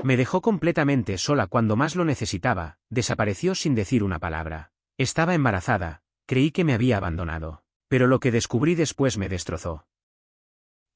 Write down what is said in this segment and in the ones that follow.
Me dejó completamente sola cuando más lo necesitaba, desapareció sin decir una palabra. Estaba embarazada, creí que me había abandonado. Pero lo que descubrí después me destrozó.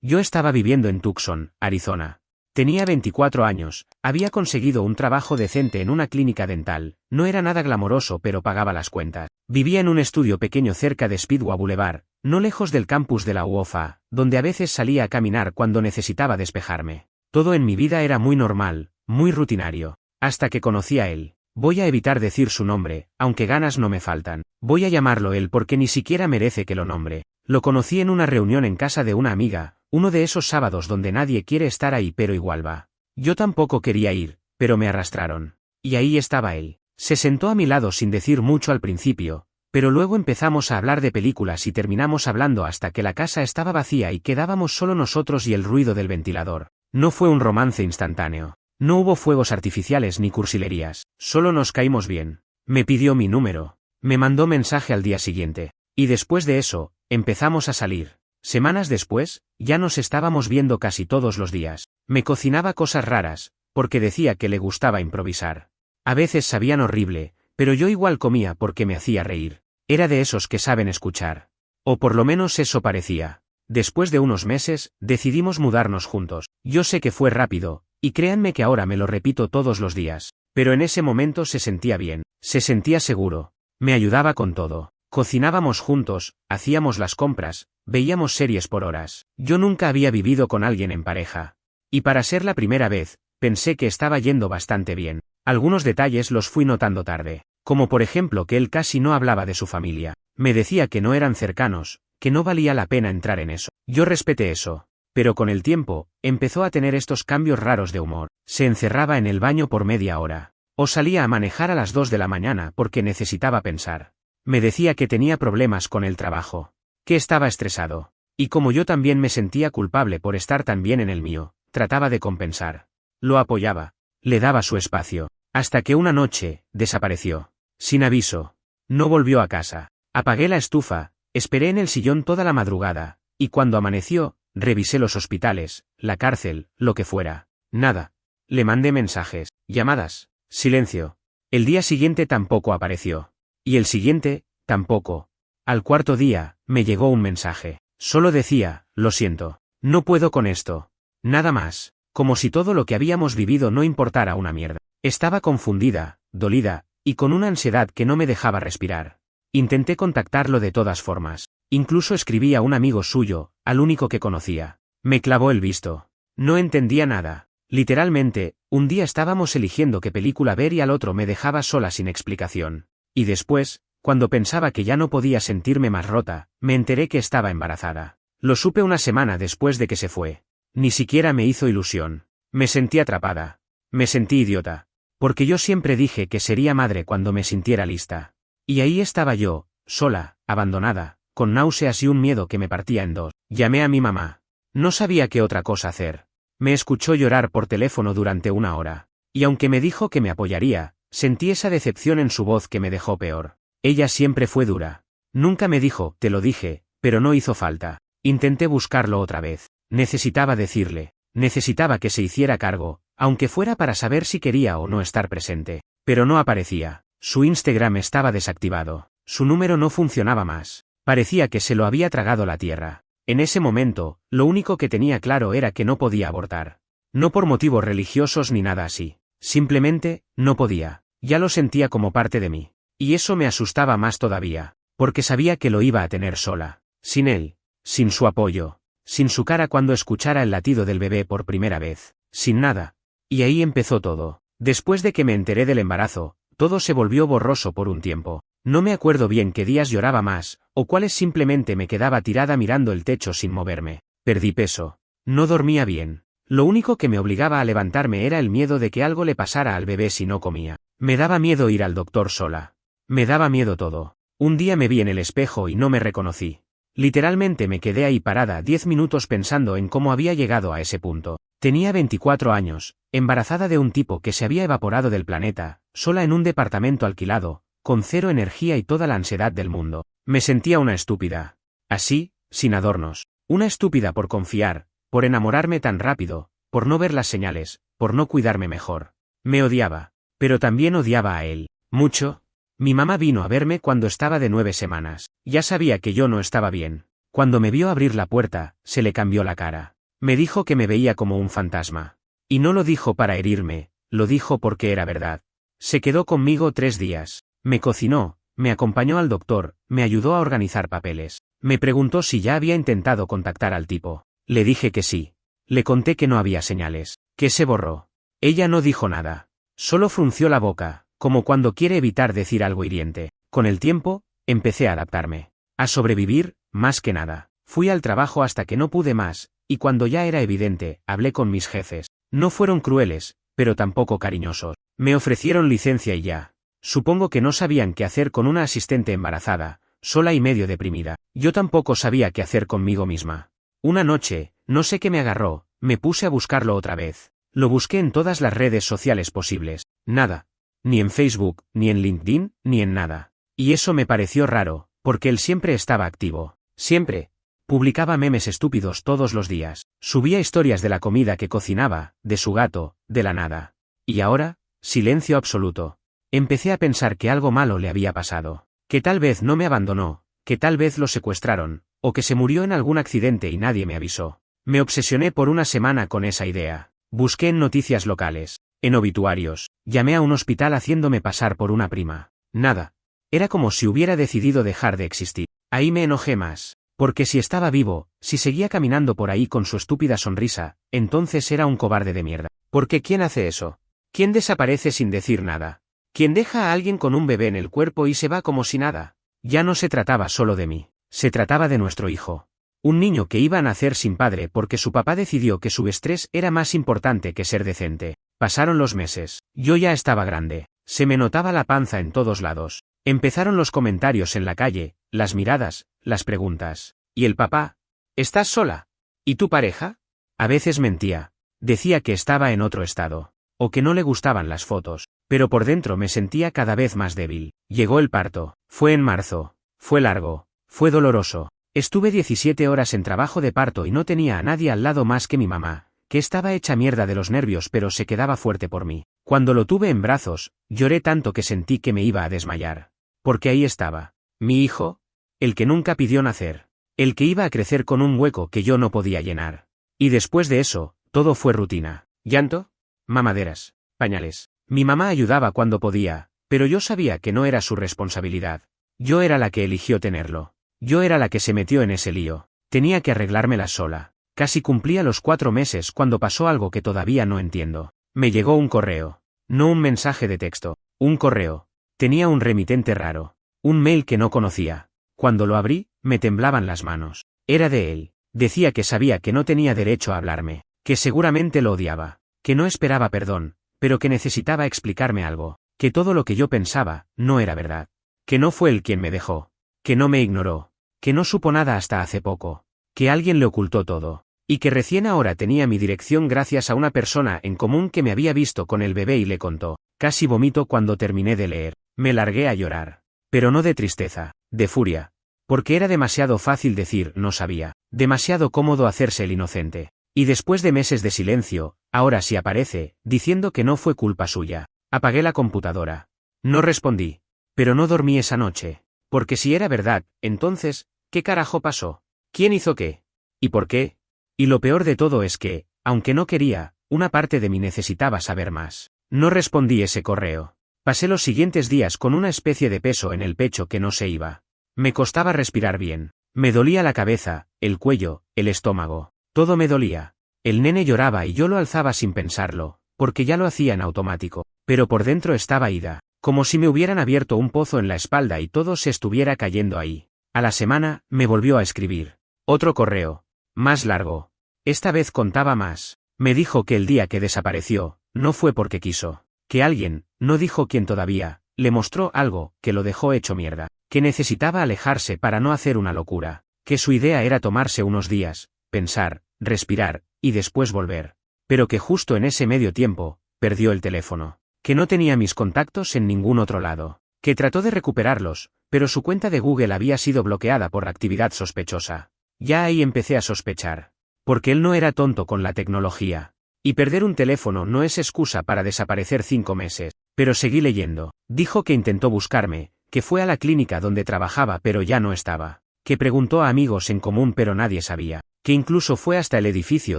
Yo estaba viviendo en Tucson, Arizona. Tenía 24 años, había conseguido un trabajo decente en una clínica dental, no era nada glamoroso pero pagaba las cuentas. Vivía en un estudio pequeño cerca de Speedway Boulevard, no lejos del campus de la UOFA, donde a veces salía a caminar cuando necesitaba despejarme. Todo en mi vida era muy normal, muy rutinario, hasta que conocí a él. Voy a evitar decir su nombre, aunque ganas no me faltan. Voy a llamarlo él porque ni siquiera merece que lo nombre. Lo conocí en una reunión en casa de una amiga, uno de esos sábados donde nadie quiere estar ahí pero igual va. Yo tampoco quería ir, pero me arrastraron. Y ahí estaba él. Se sentó a mi lado sin decir mucho al principio, pero luego empezamos a hablar de películas y terminamos hablando hasta que la casa estaba vacía y quedábamos solo nosotros y el ruido del ventilador. No fue un romance instantáneo. No hubo fuegos artificiales ni cursilerías, solo nos caímos bien. Me pidió mi número. Me mandó mensaje al día siguiente. Y después de eso, empezamos a salir. Semanas después, ya nos estábamos viendo casi todos los días. Me cocinaba cosas raras, porque decía que le gustaba improvisar. A veces sabían horrible, pero yo igual comía porque me hacía reír. Era de esos que saben escuchar. O por lo menos eso parecía. Después de unos meses, decidimos mudarnos juntos. Yo sé que fue rápido, y créanme que ahora me lo repito todos los días. Pero en ese momento se sentía bien, se sentía seguro. Me ayudaba con todo. Cocinábamos juntos, hacíamos las compras, veíamos series por horas. Yo nunca había vivido con alguien en pareja. Y para ser la primera vez, pensé que estaba yendo bastante bien. Algunos detalles los fui notando tarde, como por ejemplo que él casi no hablaba de su familia. Me decía que no eran cercanos, que no valía la pena entrar en eso. Yo respeté eso. Pero con el tiempo, empezó a tener estos cambios raros de humor. Se encerraba en el baño por media hora. O salía a manejar a las 2 de la mañana porque necesitaba pensar. Me decía que tenía problemas con el trabajo. Que estaba estresado. Y como yo también me sentía culpable por estar tan bien en el mío, trataba de compensar. Lo apoyaba. Le daba su espacio. Hasta que una noche, desapareció. Sin aviso. No volvió a casa. Apagué la estufa, esperé en el sillón toda la madrugada, y cuando amaneció, revisé los hospitales, la cárcel, lo que fuera. Nada. Le mandé mensajes, llamadas, silencio. El día siguiente tampoco apareció. Y el siguiente, tampoco. Al cuarto día, me llegó un mensaje. Solo decía, lo siento. No puedo con esto. Nada más. Como si todo lo que habíamos vivido no importara una mierda. Estaba confundida, dolida, y con una ansiedad que no me dejaba respirar. Intenté contactarlo de todas formas. Incluso escribí a un amigo suyo, al único que conocía. Me clavó el visto. No entendía nada. Literalmente, un día estábamos eligiendo qué película ver y al otro me dejaba sola sin explicación. Y después, cuando pensaba que ya no podía sentirme más rota, me enteré que estaba embarazada. Lo supe una semana después de que se fue. Ni siquiera me hizo ilusión. Me sentí atrapada. Me sentí idiota. Porque yo siempre dije que sería madre cuando me sintiera lista. Y ahí estaba yo, sola, abandonada, con náuseas y un miedo que me partía en dos. Llamé a mi mamá. No sabía qué otra cosa hacer. Me escuchó llorar por teléfono durante una hora. Y aunque me dijo que me apoyaría, sentí esa decepción en su voz que me dejó peor. Ella siempre fue dura. Nunca me dijo, te lo dije, pero no hizo falta. Intenté buscarlo otra vez. Necesitaba decirle. Necesitaba que se hiciera cargo, aunque fuera para saber si quería o no estar presente. Pero no aparecía. Su Instagram estaba desactivado. Su número no funcionaba más. Parecía que se lo había tragado la tierra. En ese momento, lo único que tenía claro era que no podía abortar. No por motivos religiosos ni nada así. Simplemente, no podía. Ya lo sentía como parte de mí. Y eso me asustaba más todavía, porque sabía que lo iba a tener sola. Sin él. Sin su apoyo. Sin su cara cuando escuchara el latido del bebé por primera vez. Sin nada. Y ahí empezó todo. Después de que me enteré del embarazo, todo se volvió borroso por un tiempo. No me acuerdo bien qué días lloraba más, o cuáles simplemente me quedaba tirada mirando el techo sin moverme. Perdí peso. No dormía bien. Lo único que me obligaba a levantarme era el miedo de que algo le pasara al bebé si no comía. Me daba miedo ir al doctor sola. Me daba miedo todo. Un día me vi en el espejo y no me reconocí. Literalmente me quedé ahí parada 10 minutos pensando en cómo había llegado a ese punto. Tenía 24 años, embarazada de un tipo que se había evaporado del planeta, sola en un departamento alquilado, con cero energía y toda la ansiedad del mundo. Me sentía una estúpida. Así, sin adornos. Una estúpida por confiar, por enamorarme tan rápido, por no ver las señales, por no cuidarme mejor. Me odiaba. Pero también odiaba a él. Mucho. Mi mamá vino a verme cuando estaba de 9 semanas. Ya sabía que yo no estaba bien. Cuando me vio abrir la puerta, se le cambió la cara. Me dijo que me veía como un fantasma. Y no lo dijo para herirme, lo dijo porque era verdad. Se quedó conmigo 3 días. Me cocinó, me acompañó al doctor, me ayudó a organizar papeles. Me preguntó si ya había intentado contactar al tipo. Le dije que sí. Le conté que no había señales, que se borró. Ella no dijo nada. Solo frunció la boca, como cuando quiere evitar decir algo hiriente. Con el tiempo, empecé a adaptarme. A sobrevivir, más que nada. Fui al trabajo hasta que no pude más, y cuando ya era evidente, hablé con mis jefes. No fueron crueles, pero tampoco cariñosos. Me ofrecieron licencia y ya. Supongo que no sabían qué hacer con una asistente embarazada, sola y medio deprimida. Yo tampoco sabía qué hacer conmigo misma. Una noche, no sé qué me agarró, me puse a buscarlo otra vez. Lo busqué en todas las redes sociales posibles. Nada. Ni en Facebook, ni en LinkedIn, ni en nada. Y eso me pareció raro, porque él siempre estaba activo. Siempre. Publicaba memes estúpidos todos los días. Subía historias de la comida que cocinaba, de su gato, de la nada. Y ahora, silencio absoluto. Empecé a pensar que algo malo le había pasado. Que tal vez no me abandonó, que tal vez lo secuestraron, o que se murió en algún accidente y nadie me avisó. Me obsesioné por una semana con esa idea. Busqué en noticias locales, en obituarios, llamé a un hospital haciéndome pasar por una prima. Nada. Era como si hubiera decidido dejar de existir. Ahí me enojé más. Porque si estaba vivo, si seguía caminando por ahí con su estúpida sonrisa, entonces era un cobarde de mierda. Porque ¿quién hace eso? ¿Quién desaparece sin decir nada? ¿Quién deja a alguien con un bebé en el cuerpo y se va como si nada? Ya no se trataba solo de mí, se trataba de nuestro hijo. Un niño que iba a nacer sin padre porque su papá decidió que su estrés era más importante que ser decente. Pasaron los meses. Yo ya estaba grande. Se me notaba la panza en todos lados. Empezaron los comentarios en la calle, las miradas, las preguntas. ¿Y el papá? ¿Estás sola? ¿Y tu pareja? A veces mentía. Decía que estaba en otro estado. O que no le gustaban las fotos. Pero por dentro me sentía cada vez más débil. Llegó el parto. Fue en marzo. Fue largo. Fue doloroso. Estuve 17 horas en trabajo de parto y no tenía a nadie al lado más que mi mamá, que estaba hecha mierda de los nervios pero se quedaba fuerte por mí. Cuando lo tuve en brazos, lloré tanto que sentí que me iba a desmayar. Porque ahí estaba. Mi hijo. El que nunca pidió nacer. El que iba a crecer con un hueco que yo no podía llenar. Y después de eso, todo fue rutina. Llanto, mamaderas, pañales. Mi mamá ayudaba cuando podía, pero yo sabía que no era su responsabilidad. Yo era la que eligió tenerlo. Yo era la que se metió en ese lío. Tenía que arreglármela sola. Casi cumplía los 4 meses cuando pasó algo que todavía no entiendo. Me llegó un correo. No un mensaje de texto. Un correo. Tenía un remitente raro. Un mail que no conocía. Cuando lo abrí, me temblaban las manos. Era de él. Decía que sabía que no tenía derecho a hablarme. Que seguramente lo odiaba. Que no esperaba perdón, pero que necesitaba explicarme algo. Que todo lo que yo pensaba, no era verdad. Que no fue él quien me dejó. Que no me ignoró. Que no supo nada hasta hace poco. Que alguien le ocultó todo. Y que recién ahora tenía mi dirección gracias a una persona en común que me había visto con el bebé y le contó. Casi vomito cuando terminé de leer. Me largué a llorar. Pero no de tristeza, de furia. Porque era demasiado fácil decir no sabía. Demasiado cómodo hacerse el inocente. Y después de meses de silencio, ahora sí aparece, diciendo que no fue culpa suya. Apagué la computadora. No respondí. Pero no dormí esa noche. Porque si era verdad, entonces, ¿qué carajo pasó? ¿Quién hizo qué? ¿Y por qué? Y lo peor de todo es que, aunque no quería, una parte de mí necesitaba saber más. No respondí ese correo. Pasé los siguientes días con una especie de peso en el pecho que no se iba. Me costaba respirar bien. Me dolía la cabeza, el cuello, el estómago. Todo me dolía. El nene lloraba y yo lo alzaba sin pensarlo, porque ya lo hacía en automático. Pero por dentro estaba ida. Como si me hubieran abierto un pozo en la espalda y todo se estuviera cayendo ahí. A la semana, me volvió a escribir. Otro correo. Más largo. Esta vez contaba más. Me dijo que el día que desapareció, no fue porque quiso. Que alguien, no dijo quién todavía, le mostró algo que lo dejó hecho mierda. Que necesitaba alejarse para no hacer una locura. Que su idea era tomarse unos días, pensar, respirar, y después volver. Pero que justo en ese medio tiempo, perdió el teléfono. Que no tenía mis contactos en ningún otro lado. Que trató de recuperarlos, pero su cuenta de Google había sido bloqueada por actividad sospechosa. Ya ahí empecé a sospechar. Porque él no era tonto con la tecnología. Y perder un teléfono no es excusa para desaparecer 5 meses. Pero seguí leyendo. Dijo que intentó buscarme, que fue a la clínica donde trabajaba pero ya no estaba. Que preguntó a amigos en común pero nadie sabía. Que incluso fue hasta el edificio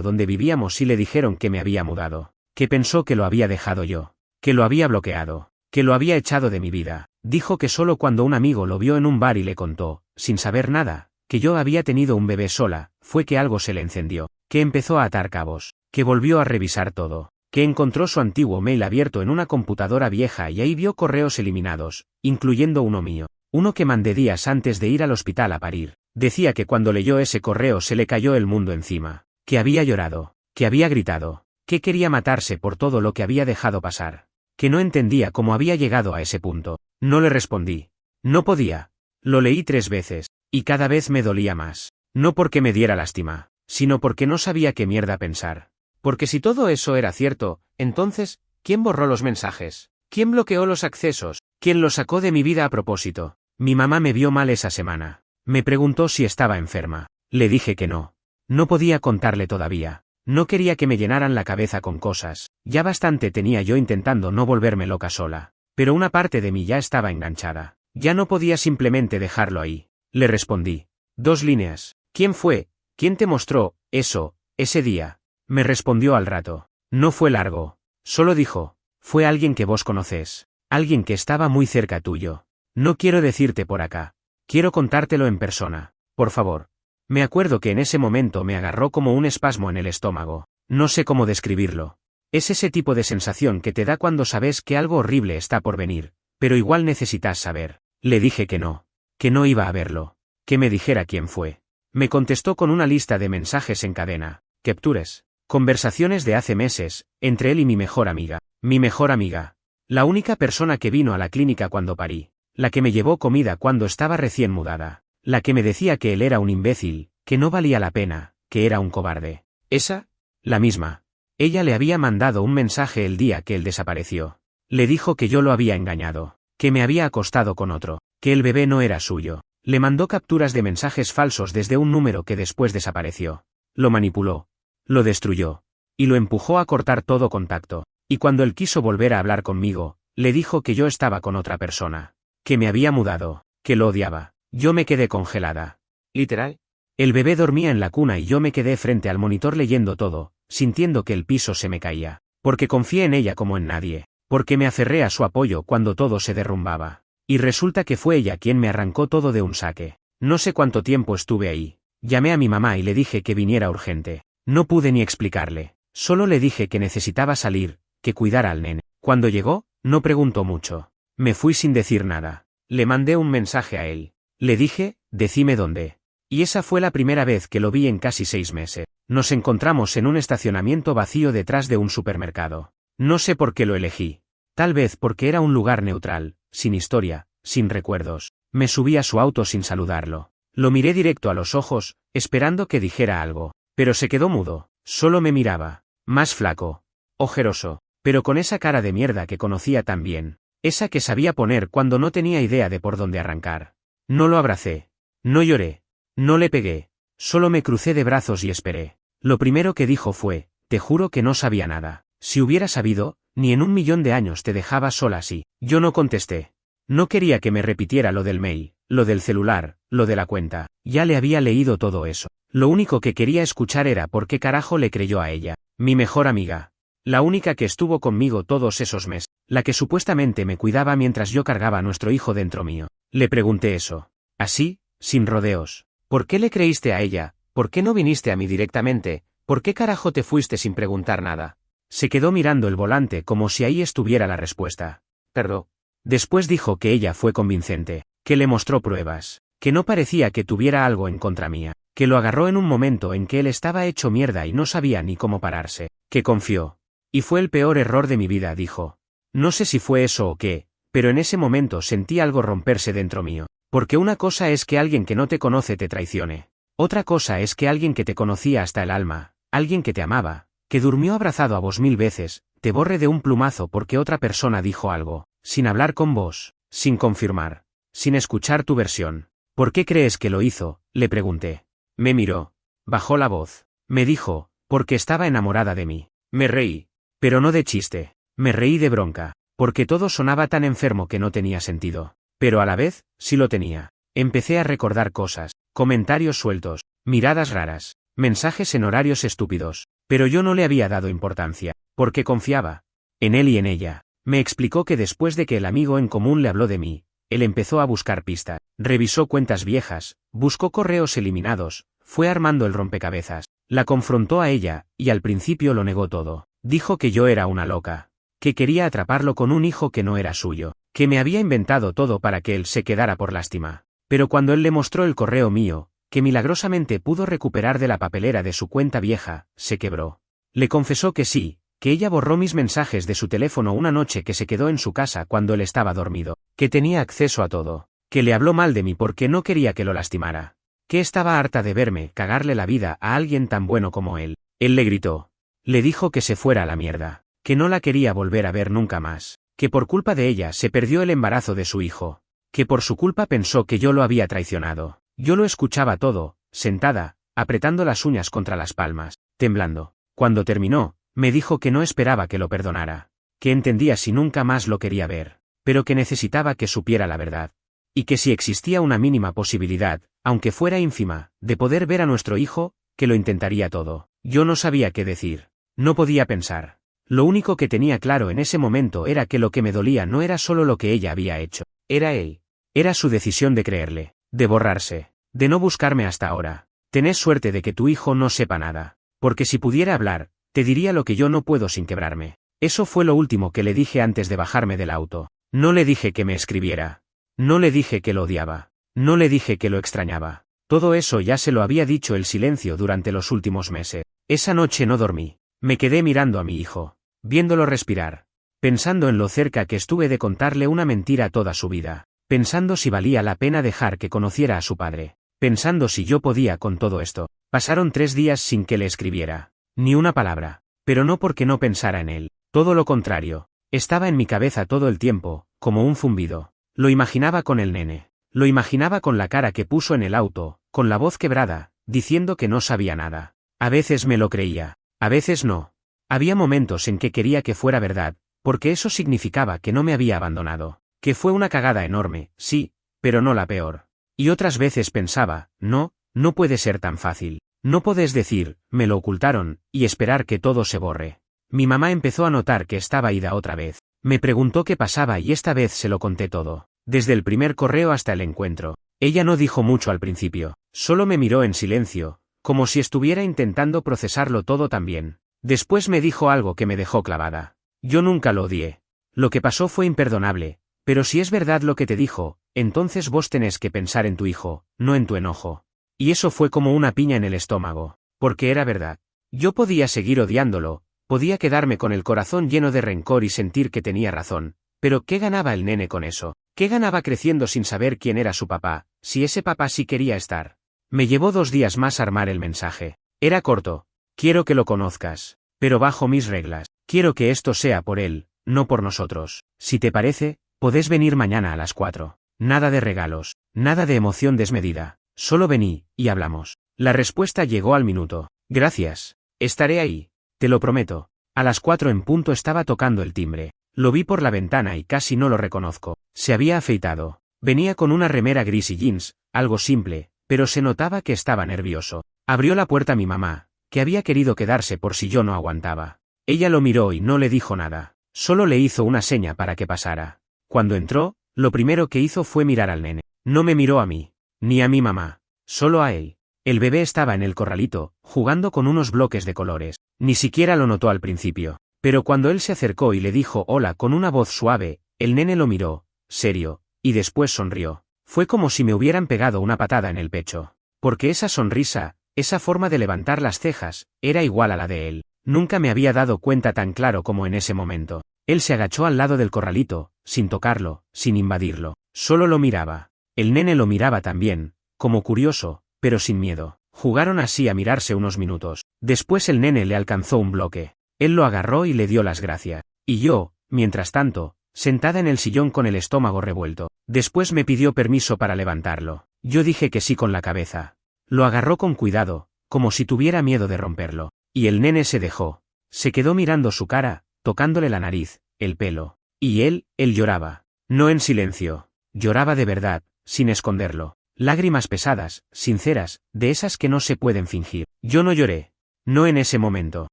donde vivíamos y le dijeron que me había mudado. Que pensó que lo había dejado yo. Que lo había bloqueado. Que lo había echado de mi vida. Dijo que solo cuando un amigo lo vio en un bar y le contó, sin saber nada, que yo había tenido un bebé sola, fue que algo se le encendió. Que empezó a atar cabos. Que volvió a revisar todo. Que encontró su antiguo mail abierto en una computadora vieja y ahí vio correos eliminados, incluyendo uno mío. Uno que mandé días antes de ir al hospital a parir. Decía que cuando leyó ese correo se le cayó el mundo encima. Que había llorado. Que había gritado. Que quería matarse por todo lo que había dejado pasar. Que no entendía cómo había llegado a ese punto. No le respondí. No podía. Lo leí 3 veces, y cada vez me dolía más. No porque me diera lástima, sino porque no sabía qué mierda pensar. Porque si todo eso era cierto, entonces, ¿quién borró los mensajes? ¿Quién bloqueó los accesos? ¿Quién los sacó de mi vida a propósito? Mi mamá me vio mal esa semana. Me preguntó si estaba enferma. Le dije que no. No podía contarle todavía. No quería que me llenaran la cabeza con cosas. Ya bastante tenía yo intentando no volverme loca sola. Pero una parte de mí ya estaba enganchada. Ya no podía simplemente dejarlo ahí. Le respondí. 2 líneas. ¿Quién fue? ¿Quién te mostró eso, ese día? Me respondió al rato. No fue largo. Solo dijo. Fue alguien que vos conocés. Alguien que estaba muy cerca tuyo. No quiero decirte por acá. Quiero contártelo en persona. Por favor. Me acuerdo que en ese momento me agarró como un espasmo en el estómago. No sé cómo describirlo. Es ese tipo de sensación que te da cuando sabes que algo horrible está por venir, pero igual necesitas saber. Le dije que no iba a verlo. Que me dijera quién fue. Me contestó con una lista de mensajes en cadena. Captures. Conversaciones de hace meses, entre él y mi mejor amiga. Mi mejor amiga. La única persona que vino a la clínica cuando parí. La que me llevó comida cuando estaba recién mudada. La que me decía que él era un imbécil, que no valía la pena, que era un cobarde. ¿Esa? La misma. Ella le había mandado un mensaje el día que él desapareció. Le dijo que yo lo había engañado, que me había acostado con otro, que el bebé no era suyo. Le mandó capturas de mensajes falsos desde un número que después desapareció. Lo manipuló. Lo destruyó. Y lo empujó a cortar todo contacto. Y cuando él quiso volver a hablar conmigo, le dijo que yo estaba con otra persona. Que me había mudado. Que lo odiaba. Yo me quedé congelada. ¿Literal? El bebé dormía en la cuna y yo me quedé frente al monitor leyendo todo, sintiendo que el piso se me caía. Porque confié en ella como en nadie. Porque me aferré a su apoyo cuando todo se derrumbaba. Y resulta que fue ella quien me arrancó todo de un saque. No sé cuánto tiempo estuve ahí. Llamé a mi mamá y le dije que viniera urgente. No pude ni explicarle. Solo le dije que necesitaba salir, que cuidara al nene. Cuando llegó, no preguntó mucho. Me fui sin decir nada. Le mandé un mensaje a él. Le dije, decime dónde. Y esa fue la primera vez que lo vi en casi 6 meses. Nos encontramos en un estacionamiento vacío detrás de un supermercado. No sé por qué lo elegí. Tal vez porque era un lugar neutral, sin historia, sin recuerdos. Me subí a su auto sin saludarlo. Lo miré directo a los ojos, esperando que dijera algo. Pero se quedó mudo. Solo me miraba. Más flaco. Ojeroso. Pero con esa cara de mierda que conocía tan bien. Esa que sabía poner cuando no tenía idea de por dónde arrancar. No lo abracé. No lloré. No le pegué. Solo me crucé de brazos y esperé. Lo primero que dijo fue, te juro que no sabía nada. Si hubiera sabido, ni en 1.000.000 de años te dejaba sola así. Yo no contesté. No quería que me repitiera lo del mail, lo del celular, lo de la cuenta. Ya le había leído todo eso. Lo único que quería escuchar era por qué carajo le creyó a ella. Mi mejor amiga. La única que estuvo conmigo todos esos meses. La que supuestamente me cuidaba mientras yo cargaba a nuestro hijo dentro mío. Le pregunté eso. Así, sin rodeos. ¿Por qué le creíste a ella? ¿Por qué no viniste a mí directamente? ¿Por qué carajo te fuiste sin preguntar nada? Se quedó mirando el volante como si ahí estuviera la respuesta. Perdón. Después dijo que ella fue convincente, que le mostró pruebas, que no parecía que tuviera algo en contra mía, que lo agarró en un momento en que él estaba hecho mierda y no sabía ni cómo pararse, que confió. Y fue el peor error de mi vida, dijo. No sé si fue eso o qué, pero en ese momento sentí algo romperse dentro mío. Porque una cosa es que alguien que no te conoce te traicione. Otra cosa es que alguien que te conocía hasta el alma, alguien que te amaba, que durmió abrazado a vos 1000 veces, te borre de un plumazo porque otra persona dijo algo, sin hablar con vos, sin confirmar, sin escuchar tu versión. ¿Por qué crees que lo hizo?, le pregunté. Me miró. Bajó la voz. Me dijo, porque estaba enamorada de mí. Me reí. Pero no de chiste. Me reí de bronca, porque todo sonaba tan enfermo que no tenía sentido. Pero a la vez, sí lo tenía. Empecé a recordar cosas, comentarios sueltos, miradas raras, mensajes en horarios estúpidos. Pero yo no le había dado importancia, porque confiaba en él y en ella. Me explicó que después de que el amigo en común le habló de mí, él empezó a buscar pistas, revisó cuentas viejas, buscó correos eliminados, fue armando el rompecabezas, la confrontó a ella, y al principio lo negó todo. Dijo que yo era una loca, que quería atraparlo con un hijo que no era suyo, que me había inventado todo para que él se quedara por lástima. Pero cuando él le mostró el correo mío, que milagrosamente pudo recuperar de la papelera de su cuenta vieja, se quebró. Le confesó que sí, que ella borró mis mensajes de su teléfono una noche que se quedó en su casa cuando él estaba dormido, que tenía acceso a todo, que le habló mal de mí porque no quería que lo lastimara, que estaba harta de verme cagarle la vida a alguien tan bueno como él. Él le gritó. Le dijo que se fuera a la mierda, que no la quería volver a ver nunca más, que por culpa de ella se perdió el embarazo de su hijo, que por su culpa pensó que yo lo había traicionado. Yo lo escuchaba todo, sentada, apretando las uñas contra las palmas, temblando. Cuando terminó, me dijo que no esperaba que lo perdonara, que entendía si nunca más lo quería ver, pero que necesitaba que supiera la verdad. Y que si existía una mínima posibilidad, aunque fuera ínfima, de poder ver a nuestro hijo, que lo intentaría todo. Yo no sabía qué decir. No podía pensar. Lo único que tenía claro en ese momento era que lo que me dolía no era solo lo que ella había hecho, era él. Era su decisión de creerle, de borrarse, de no buscarme hasta ahora. Tenés suerte de que tu hijo no sepa nada, porque si pudiera hablar, te diría lo que yo no puedo sin quebrarme. Eso fue lo último que le dije antes de bajarme del auto. No le dije que me escribiera. No le dije que lo odiaba. No le dije que lo extrañaba. Todo eso ya se lo había dicho el silencio durante los últimos meses. Esa noche no dormí. Me quedé mirando a mi hijo, viéndolo respirar, pensando en lo cerca que estuve de contarle una mentira toda su vida, pensando si valía la pena dejar que conociera a su padre, pensando si yo podía con todo esto. Pasaron 3 días sin que le escribiera, ni una palabra, pero no porque no pensara en él, todo lo contrario, estaba en mi cabeza todo el tiempo, como un zumbido. Lo imaginaba con el nene, lo imaginaba con la cara que puso en el auto, con la voz quebrada, diciendo que no sabía nada. A veces me lo creía, a veces no. Había momentos en que quería que fuera verdad, porque eso significaba que no me había abandonado, que fue una cagada enorme, sí, pero no la peor. Y otras veces pensaba, no puede ser tan fácil. No podés decir, me lo ocultaron, y esperar que todo se borre. Mi mamá empezó a notar que estaba ida otra vez. Me preguntó qué pasaba y esta vez se lo conté todo, desde el primer correo hasta el encuentro. Ella no dijo mucho al principio, solo me miró en silencio, como si estuviera intentando procesarlo todo también. Después me dijo algo que me dejó clavada. Yo nunca lo odié. Lo que pasó fue imperdonable, pero si es verdad lo que te dijo, entonces vos tenés que pensar en tu hijo, no en tu enojo. Y eso fue como una piña en el estómago, porque era verdad. Yo podía seguir odiándolo, podía quedarme con el corazón lleno de rencor y sentir que tenía razón, pero ¿qué ganaba el nene con eso? ¿Qué ganaba creciendo sin saber quién era su papá, si ese papá sí quería estar? Me llevó 2 días más armar el mensaje. Era corto. Quiero que lo conozcas, pero bajo mis reglas. Quiero que esto sea por él, no por nosotros. Si te parece, podés venir mañana a las 4. Nada de regalos, nada de emoción desmedida. Solo vení, y hablamos. La respuesta llegó al minuto. Gracias. Estaré ahí. Te lo prometo. A las 4 en punto estaba tocando el timbre. Lo vi por la ventana y casi no lo reconozco. Se había afeitado. Venía con una remera gris y jeans, algo simple, pero se notaba que estaba nervioso. Abrió la puerta mi mamá, que había querido quedarse por si yo no aguantaba. Ella lo miró y no le dijo nada. Solo le hizo una seña para que pasara. Cuando entró, lo primero que hizo fue mirar al nene. No me miró a mí, ni a mi mamá, solo a él. El bebé estaba en el corralito, jugando con unos bloques de colores. Ni siquiera lo notó al principio. Pero cuando él se acercó y le dijo hola con una voz suave, el nene lo miró, serio, y después sonrió. Fue como si me hubieran pegado una patada en el pecho. Porque esa sonrisa, esa forma de levantar las cejas, era igual a la de él. Nunca me había dado cuenta tan claro como en ese momento. Él se agachó al lado del corralito, sin tocarlo, sin invadirlo. Solo lo miraba. El nene lo miraba también, como curioso, pero sin miedo. Jugaron así a mirarse unos minutos. Después el nene le alcanzó un bloque. Él lo agarró y le dio las gracias. Y yo, mientras tanto, sentada en el sillón con el estómago revuelto. Después me pidió permiso para levantarlo. Yo dije que sí con la cabeza. Lo agarró con cuidado, como si tuviera miedo de romperlo. Y el nene se dejó. Se quedó mirando su cara, tocándole la nariz, el pelo. Y él lloraba. No en silencio. Lloraba de verdad, sin esconderlo. Lágrimas pesadas, sinceras, de esas que no se pueden fingir. Yo no lloré. No en ese momento.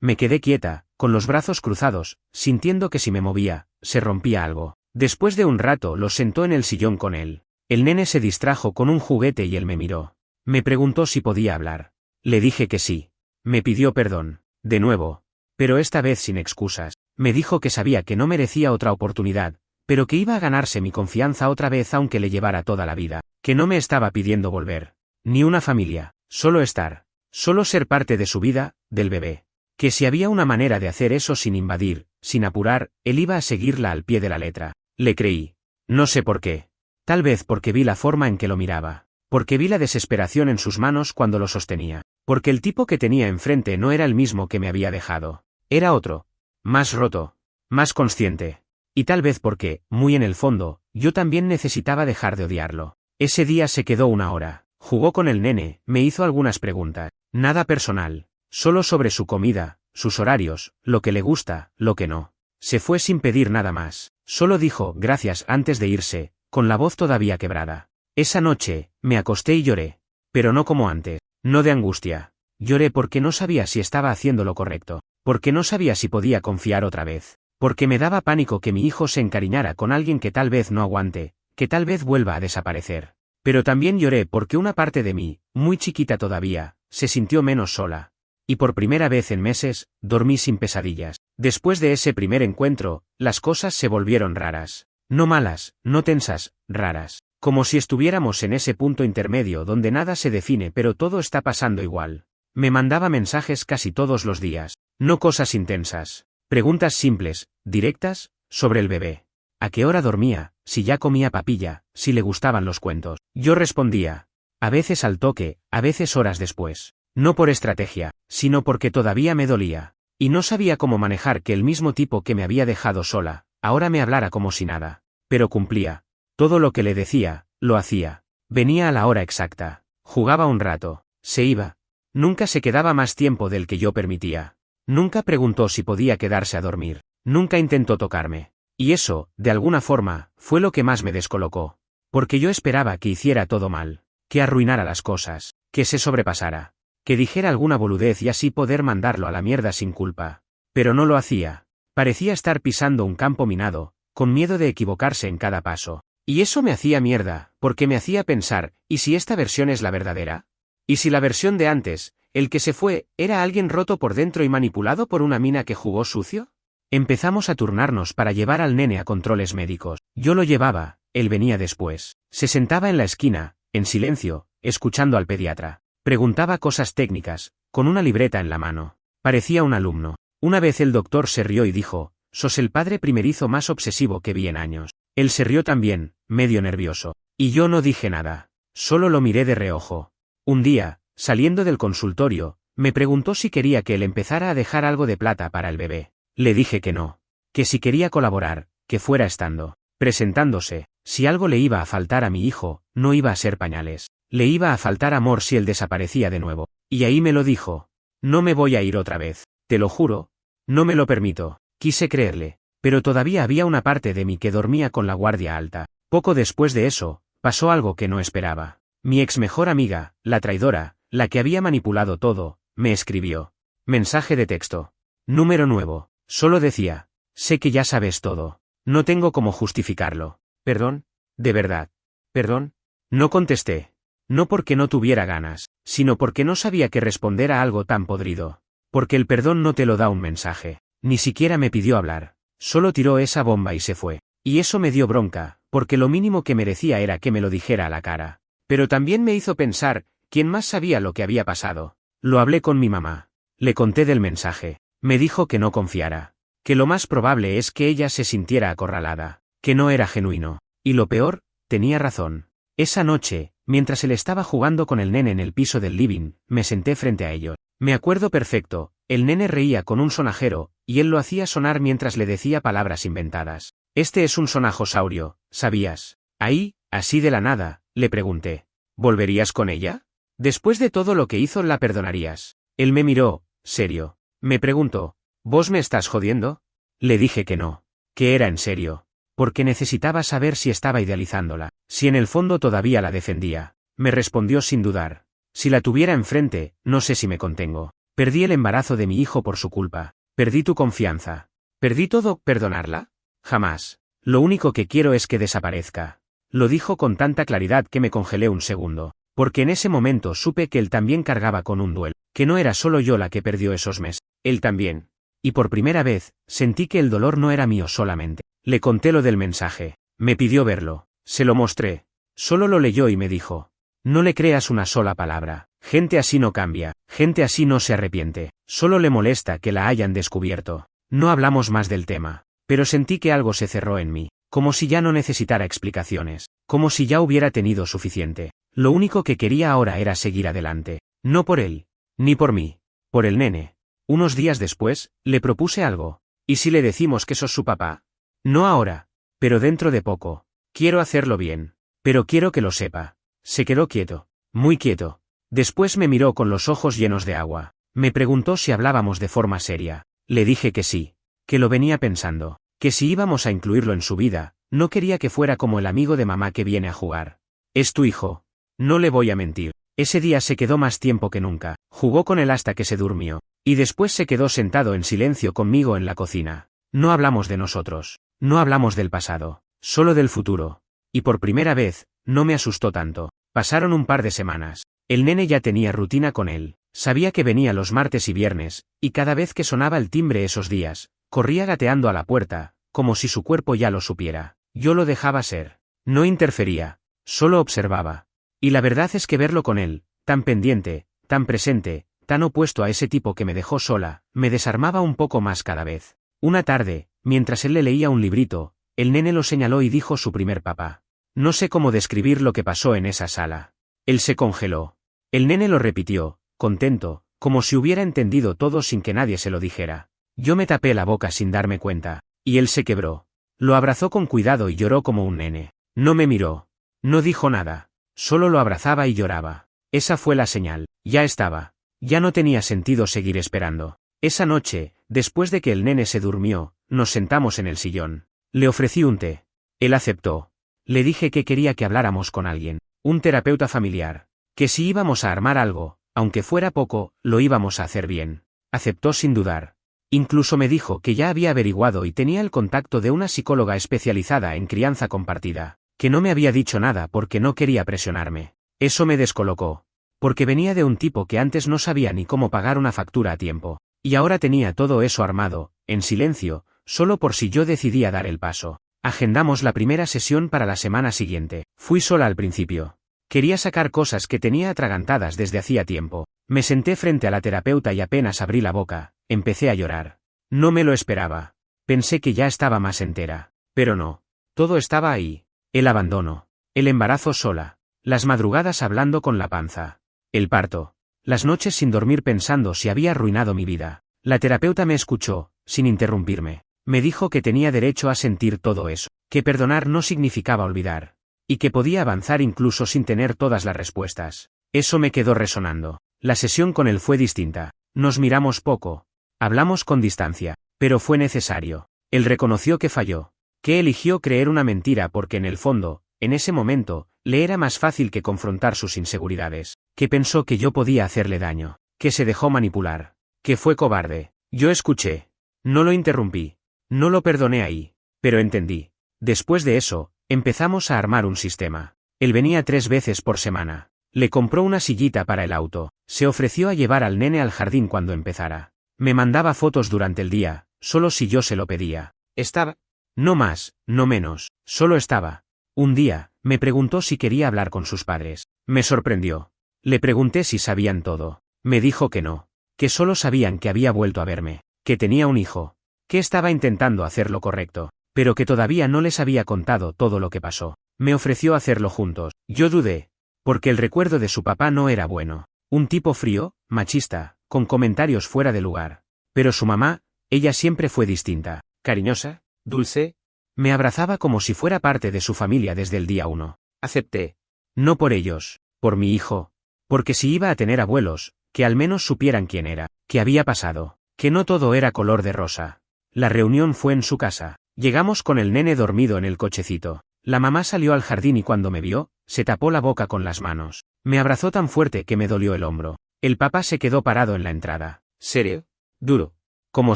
Me quedé quieta, con los brazos cruzados, sintiendo que si me movía, se rompía algo. Después de un rato lo sentó en el sillón con él. El nene se distrajo con un juguete y él me miró. Me preguntó si podía hablar. Le dije que sí. Me pidió perdón. De nuevo. Pero esta vez sin excusas. Me dijo que sabía que no merecía otra oportunidad, pero que iba a ganarse mi confianza otra vez aunque le llevara toda la vida. Que no me estaba pidiendo volver. Ni una familia. Solo estar. Solo ser parte de su vida, del bebé. Que si había una manera de hacer eso sin invadir, sin apurar, él iba a seguirla al pie de la letra. Le creí. No sé por qué. Tal vez porque vi la forma en que lo miraba. Porque vi la desesperación en sus manos cuando lo sostenía. Porque el tipo que tenía enfrente no era el mismo que me había dejado. Era otro. Más roto. Más consciente. Y tal vez porque, muy en el fondo, yo también necesitaba dejar de odiarlo. Ese día se quedó una hora. Jugó con el nene, me hizo algunas preguntas. Nada personal. Solo sobre su comida, sus horarios, lo que le gusta, lo que no. Se fue sin pedir nada más. Solo dijo gracias antes de irse, con la voz todavía quebrada. Esa noche, me acosté y lloré. Pero no como antes. No de angustia. Lloré porque no sabía si estaba haciendo lo correcto. Porque no sabía si podía confiar otra vez. Porque me daba pánico que mi hijo se encariñara con alguien que tal vez no aguante, que tal vez vuelva a desaparecer. Pero también lloré porque una parte de mí, muy chiquita todavía, se sintió menos sola. Y por primera vez en meses, dormí sin pesadillas. Después de ese primer encuentro, las cosas se volvieron raras. No malas, no tensas, raras. Como si estuviéramos en ese punto intermedio donde nada se define pero todo está pasando igual. Me mandaba mensajes casi todos los días. No cosas intensas. Preguntas simples, directas, sobre el bebé. ¿A qué hora dormía? Si ya comía papilla, si le gustaban los cuentos. Yo respondía. A veces al toque, a veces horas después. No por estrategia, sino porque todavía me dolía. Y no sabía cómo manejar que el mismo tipo que me había dejado sola, ahora me hablara como si nada. Pero cumplía. Todo lo que le decía, lo hacía. Venía a la hora exacta. Jugaba un rato. Se iba. Nunca se quedaba más tiempo del que yo permitía. Nunca preguntó si podía quedarse a dormir. Nunca intentó tocarme. Y eso, de alguna forma, fue lo que más me descolocó. Porque yo esperaba que hiciera todo mal. Que arruinara las cosas. Que se sobrepasara. Que dijera alguna boludez y así poder mandarlo a la mierda sin culpa. Pero no lo hacía. Parecía estar pisando un campo minado, con miedo de equivocarse en cada paso. Y eso me hacía mierda, porque me hacía pensar, ¿y si esta versión es la verdadera? ¿Y si la versión de antes, el que se fue, era alguien roto por dentro y manipulado por una mina que jugó sucio? Empezamos a turnarnos para llevar al nene a controles médicos. Yo lo llevaba, él venía después. Se sentaba en la esquina, en silencio, escuchando al pediatra. Preguntaba cosas técnicas, con una libreta en la mano. Parecía un alumno. Una vez el doctor se rió y dijo, «Sos el padre primerizo más obsesivo que vi en años». Él se rió también, medio nervioso. Y yo no dije nada. Solo lo miré de reojo. Un día, saliendo del consultorio, me preguntó si quería que él empezara a dejar algo de plata para el bebé. Le dije que no. Que si quería colaborar, que fuera estando. Presentándose. Si algo le iba a faltar a mi hijo, no iba a ser pañales. Le iba a faltar amor si él desaparecía de nuevo. Y ahí me lo dijo. No me voy a ir otra vez. Te lo juro. No me lo permito. Quise creerle. Pero todavía había una parte de mí que dormía con la guardia alta. Poco después de eso, pasó algo que no esperaba. Mi ex mejor amiga, la traidora, la que había manipulado todo, me escribió. Mensaje de texto. Número nuevo. Solo decía. Sé que ya sabes todo. No tengo cómo justificarlo. ¿Perdón? ¿De verdad? ¿Perdón? No contesté. No porque no tuviera ganas, sino porque no sabía qué responder a algo tan podrido. Porque el perdón no te lo da un mensaje. Ni siquiera me pidió hablar. Solo tiró esa bomba y se fue. Y eso me dio bronca, porque lo mínimo que merecía era que me lo dijera a la cara. Pero también me hizo pensar, ¿quién más sabía lo que había pasado? Lo hablé con mi mamá. Le conté del mensaje. Me dijo que no confiara. Que lo más probable es que ella se sintiera acorralada. Que no era genuino. Y lo peor, tenía razón. Esa noche, mientras él estaba jugando con el nene en el piso del living, me senté frente a ellos. Me acuerdo perfecto, el nene reía con un sonajero, y él lo hacía sonar mientras le decía palabras inventadas. Este es un sonajosaurio, ¿sabías? Ahí, así de la nada, le pregunté. ¿Volverías con ella? Después de todo lo que hizo, ¿la perdonarías? Él me miró, serio. Me preguntó, ¿Vos me estás jodiendo? Le dije que no, que era en serio, porque necesitaba saber si estaba idealizándola, si en el fondo todavía la defendía. Me respondió sin dudar. Si la tuviera enfrente, no sé si me contengo. Perdí el embarazo de mi hijo por su culpa. Perdí tu confianza. ¿Perdí todo? ¿Perdonarla? Jamás. Lo único que quiero es que desaparezca. Lo dijo con tanta claridad que me congelé un segundo, porque en ese momento supe que él también cargaba con un duelo, que no era solo yo la que perdió esos meses, él también. Y por primera vez, sentí que el dolor no era mío solamente. Le conté lo del mensaje. Me pidió verlo. Se lo mostré. Solo lo leyó y me dijo: no le creas una sola palabra. Gente así no cambia, gente así no se arrepiente, solo le molesta que la hayan descubierto. No hablamos más del tema, pero sentí que algo se cerró en mí, como si ya no necesitara explicaciones, como si ya hubiera tenido suficiente. Lo único que quería ahora era seguir adelante, no por él, ni por mí, por el nene. Unos días después, le propuse algo. ¿Y si le decimos que sos su papá? No ahora, pero dentro de poco. Quiero hacerlo bien, pero quiero que lo sepa. Se quedó quieto, muy quieto. Después me miró con los ojos llenos de agua. Me preguntó si hablábamos de forma seria. Le dije que sí, que lo venía pensando, que si íbamos a incluirlo en su vida, no quería que fuera como el amigo de mamá que viene a jugar. Es tu hijo. No le voy a mentir. Ese día se quedó más tiempo que nunca, jugó con él hasta que se durmió, y después se quedó sentado en silencio conmigo en la cocina. No hablamos de nosotros, no hablamos del pasado, solo del futuro. Y por primera vez, no me asustó tanto. Pasaron un par de semanas. El nene ya tenía rutina con él, sabía que venía los martes y viernes, y cada vez que sonaba el timbre esos días, corría gateando a la puerta, como si su cuerpo ya lo supiera. Yo lo dejaba ser. No interfería, solo observaba. Y la verdad es que verlo con él, tan pendiente, tan presente, tan opuesto a ese tipo que me dejó sola, me desarmaba un poco más cada vez. Una tarde, mientras él le leía un librito, el nene lo señaló y dijo su primer papá. No sé cómo describir lo que pasó en esa sala. Él se congeló. El nene lo repitió, contento, como si hubiera entendido todo sin que nadie se lo dijera. Yo me tapé la boca sin darme cuenta, y él se quebró. Lo abrazó con cuidado y lloró como un nene. No me miró. No dijo nada. Solo lo abrazaba y lloraba. Esa fue la señal. Ya estaba. Ya no tenía sentido seguir esperando. Esa noche, después de que el nene se durmió, nos sentamos en el sillón. Le ofrecí un té. Él aceptó. Le dije que quería que habláramos con alguien, un terapeuta familiar, que si íbamos a armar algo, aunque fuera poco, lo íbamos a hacer bien. Aceptó sin dudar. Incluso me dijo que ya había averiguado y tenía el contacto de una psicóloga especializada en crianza compartida, que no me había dicho nada porque no quería presionarme. Eso me descolocó, porque venía de un tipo que antes no sabía ni cómo pagar una factura a tiempo, y ahora tenía todo eso armado, en silencio, solo por si yo decidía dar el paso. Agendamos la primera sesión para la semana siguiente. Fui sola al principio. Quería sacar cosas que tenía atragantadas desde hacía tiempo. Me senté frente a la terapeuta y apenas abrí la boca, empecé a llorar. No me lo esperaba. Pensé que ya estaba más entera. Pero no. Todo estaba ahí. El abandono. El embarazo sola. Las madrugadas hablando con la panza. El parto. Las noches sin dormir pensando si había arruinado mi vida. La terapeuta me escuchó, sin interrumpirme. Me dijo que tenía derecho a sentir todo eso, que perdonar no significaba olvidar, y que podía avanzar incluso sin tener todas las respuestas. Eso me quedó resonando. La sesión con él fue distinta. Nos miramos poco. Hablamos con distancia, pero fue necesario. Él reconoció que falló, que eligió creer una mentira porque en el fondo, en ese momento, le era más fácil que confrontar sus inseguridades, que pensó que yo podía hacerle daño, que se dejó manipular, que fue cobarde. Yo escuché. No lo interrumpí. No lo perdoné ahí, pero entendí. Después de eso, empezamos a armar un sistema. Él venía 3 veces por semana. Le compró una sillita para el auto, se ofreció a llevar al nene al jardín cuando empezara. Me mandaba fotos durante el día, solo si yo se lo pedía. Estaba. No más, no menos, solo estaba. Un día, me preguntó si quería hablar con sus padres. Me sorprendió. Le pregunté si sabían todo. Me dijo que no, que solo sabían que había vuelto a verme, que tenía un hijo, que estaba intentando hacer lo correcto, pero que todavía no les había contado todo lo que pasó. Me ofreció hacerlo juntos. Yo dudé, porque el recuerdo de su papá no era bueno. Un tipo frío, machista, con comentarios fuera de lugar. Pero su mamá, ella siempre fue distinta, cariñosa, dulce. Me abrazaba como si fuera parte de su familia desde el día 1. Acepté. No por ellos, por mi hijo. Porque si iba a tener abuelos, que al menos supieran quién era, qué había pasado, Que no todo era color de rosa. La reunión fue en su casa. Llegamos con el nene dormido en el cochecito. La mamá salió al jardín y cuando me vio, se tapó la boca con las manos. Me abrazó tan fuerte que me dolió el hombro. El papá se quedó parado en la entrada. Serio, duro. Como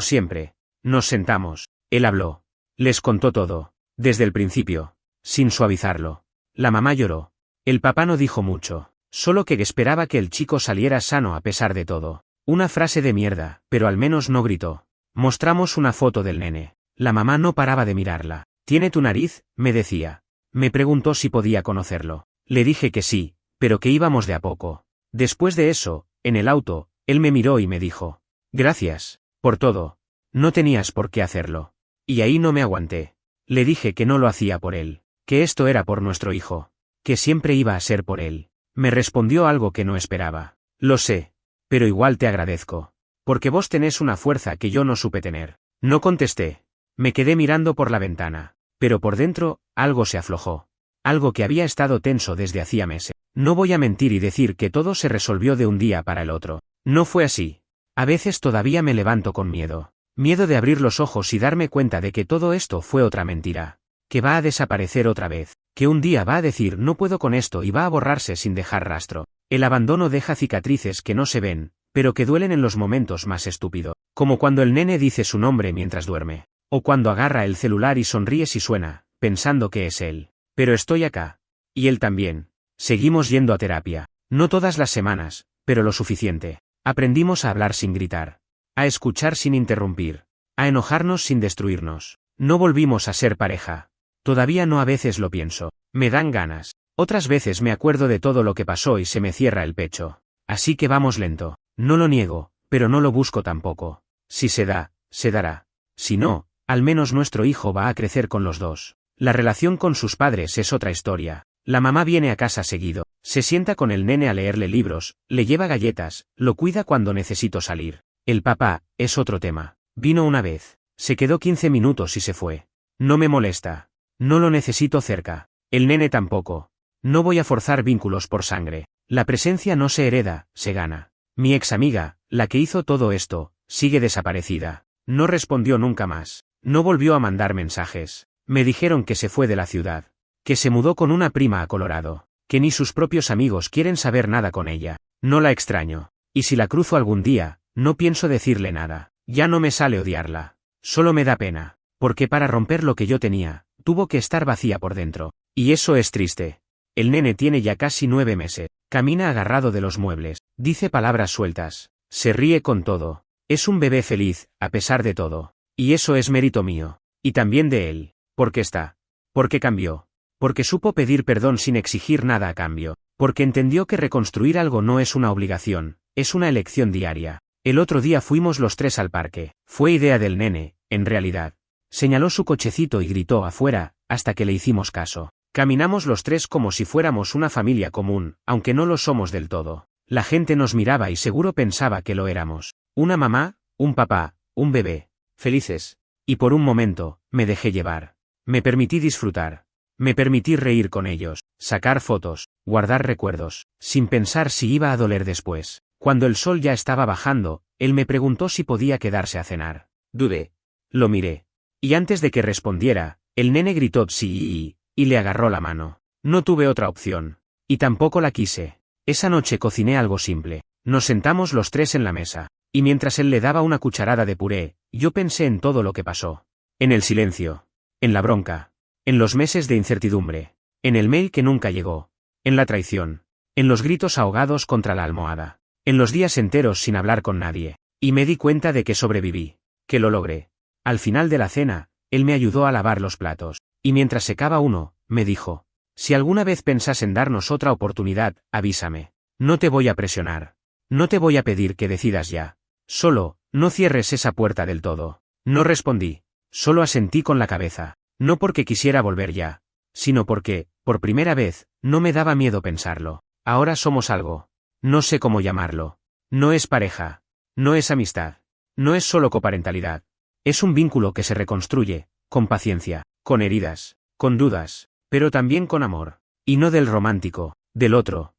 siempre. Nos sentamos. Él habló. Les contó todo. Desde el principio. Sin suavizarlo. La mamá lloró. El papá no dijo mucho. Solo que esperaba que el chico saliera sano a pesar de todo. Una frase de mierda, pero al menos no gritó. Mostramos una foto del nene. La mamá no paraba de mirarla. ¿Tiene tu nariz?, me decía. Me preguntó si podía conocerlo. Le dije que sí, pero que íbamos de a poco. Después de eso, en el auto, él me miró y me dijo. Gracias, por todo. No tenías por qué hacerlo. Y ahí no me aguanté. Le dije que no lo hacía por él, que esto era por nuestro hijo, que siempre iba a ser por él. Me respondió algo que no esperaba. Lo sé, pero igual te agradezco. Porque vos tenés una fuerza que yo no supe tener. No contesté. Me quedé mirando por la ventana, pero por dentro, algo se aflojó. Algo que había estado tenso desde hacía meses. No voy a mentir y decir que todo se resolvió de un día para el otro. No fue así. A veces todavía me levanto con miedo. Miedo de abrir los ojos y darme cuenta de que todo esto fue otra mentira. Que va a desaparecer otra vez. Que un día va a decir no puedo con esto y va a borrarse sin dejar rastro. El abandono deja cicatrices que no se ven, pero que duelen en los momentos más estúpidos. Como cuando el nene dice su nombre mientras duerme. O cuando agarra el celular y sonríe si suena, pensando que es él. Pero estoy acá. Y él también. Seguimos yendo a terapia. No todas las semanas, pero lo suficiente. Aprendimos a hablar sin gritar. A escuchar sin interrumpir. A enojarnos sin destruirnos. No volvimos a ser pareja. Todavía no, a veces lo pienso. Me dan ganas. Otras veces me acuerdo de todo lo que pasó y se me cierra el pecho. Así que vamos lento. No lo niego, pero no lo busco tampoco. Si se da, se dará. Si no, al menos nuestro hijo va a crecer con los dos. La relación con sus padres es otra historia. La mamá viene a casa seguido, se sienta con el nene a leerle libros, le lleva galletas, lo cuida cuando necesito salir. El papá, es otro tema. Vino una vez, se quedó 15 minutos y se fue. No me molesta. No lo necesito cerca. El nene tampoco. No voy a forzar vínculos por sangre. La presencia no se hereda, se gana. Mi ex amiga, la que hizo todo esto, sigue desaparecida. No respondió nunca más. No volvió a mandar mensajes. Me dijeron que se fue de la ciudad. Que se mudó con una prima a Colorado. Que ni sus propios amigos quieren saber nada con ella. No la extraño. Y si la cruzo algún día, no pienso decirle nada. Ya no me sale odiarla. Solo me da pena. Porque para romper lo que yo tenía, tuvo que estar vacía por dentro. Y eso es triste. El nene tiene ya casi 9 meses. Camina agarrado de los muebles. Dice palabras sueltas. Se ríe con todo. Es un bebé feliz, a pesar de todo. Y eso es mérito mío. Y también de él. Porque está. Porque cambió. Porque supo pedir perdón sin exigir nada a cambio. Porque entendió que reconstruir algo no es una obligación, es una elección diaria. El otro día fuimos los 3 al parque. Fue idea del nene, en realidad. Señaló su cochecito y gritó afuera, hasta que le hicimos caso. Caminamos los 3 como si fuéramos una familia común, aunque no lo somos del todo. La gente nos miraba y seguro pensaba que lo éramos. Una mamá, un papá, un bebé. Felices. Y por un momento, me dejé llevar. Me permití disfrutar. Me permití reír con ellos, sacar fotos, guardar recuerdos, sin pensar si iba a doler después. Cuando el sol ya estaba bajando, él me preguntó si podía quedarse a cenar. Dudé. Lo miré. Y antes de que respondiera, el nene gritó sí y le agarró la mano. No tuve otra opción. Y tampoco la quise. Esa noche cociné algo simple. Nos sentamos los 3 en la mesa. Y mientras él le daba una cucharada de puré, yo pensé en todo lo que pasó. En el silencio. En la bronca. En los meses de incertidumbre. En el mail que nunca llegó. En la traición. En los gritos ahogados contra la almohada. En los días enteros sin hablar con nadie. Y me di cuenta de que sobreviví. Que lo logré. Al final de la cena, él me ayudó a lavar los platos. Y mientras secaba uno, me dijo. Si alguna vez pensás en darnos otra oportunidad, avísame. No te voy a presionar. No te voy a pedir que decidas ya. Solo, no cierres esa puerta del todo. No respondí. Solo asentí con la cabeza. No porque quisiera volver ya, sino porque, por primera vez, no me daba miedo pensarlo. Ahora somos algo. No sé cómo llamarlo. No es pareja. No es amistad. No es solo coparentalidad. Es un vínculo que se reconstruye, con paciencia, con heridas, con dudas, pero también con amor. Y no del romántico, del otro.